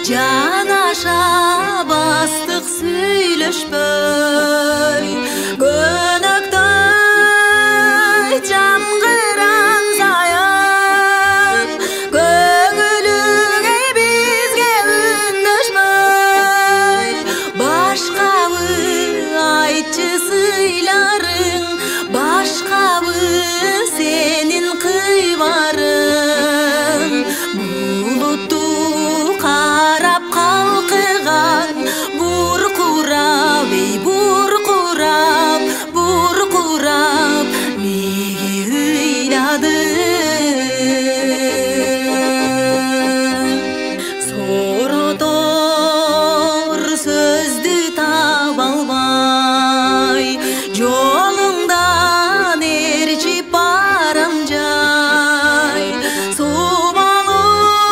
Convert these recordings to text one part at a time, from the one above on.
Janaşa bastık söyleşpöy Gönöktöy jamgıran sayıp Köngülüge bizge ündöşmöy Başkabı aytçı sıylarың Başkabı senin kıybarың Buluttu qarap kalkıgan Burkurap, ey burkurap, burkurap Nege uyladың Sorotor sözdü taба alбай Жолуңдан ээрчип барам жай Субалып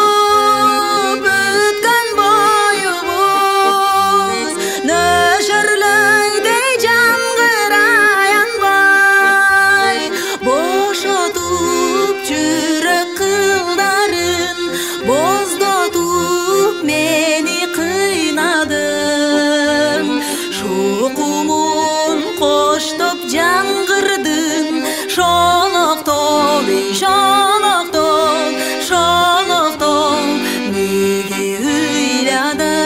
өткөн боюбуз Нөшөрлөйдөй жамгырай анбай Бошотуп жүрөк кылдарын Боздотуп мени кыйнадың Шукумун коштоп жаңгырдың Шолоктоп, ей шолоктоп, шолоктоп Неге ыйладың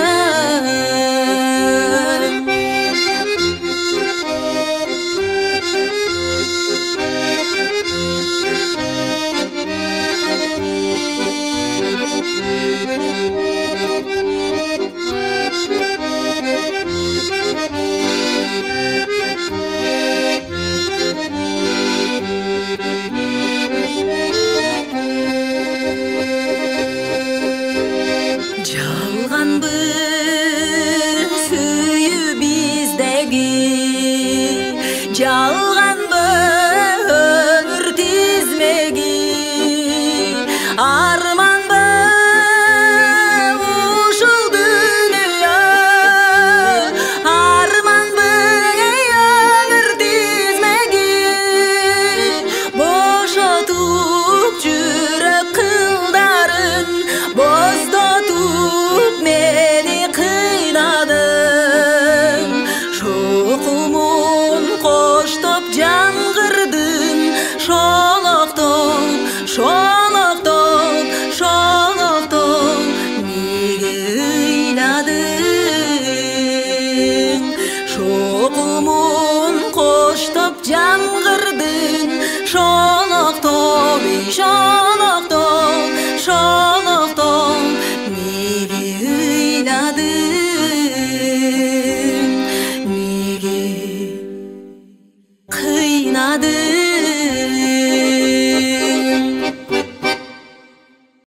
Жалганбы сүйүү биздеги Жалганбы өмүр тизмеги Арманбы ушул дүйнө Арманбы эй өмүр тизмеги Бошотуп жүрөк кылдарын Боздотуп мени кыйнадың Шокумун коштоп жаңгырдың Шолоктоп, шолоктоп, шолоктоп Неге ыйладың Шокумун коштоп жаңгырдың Шолоктоп, ей шолоктоп, шолоктоп Неге ыйладың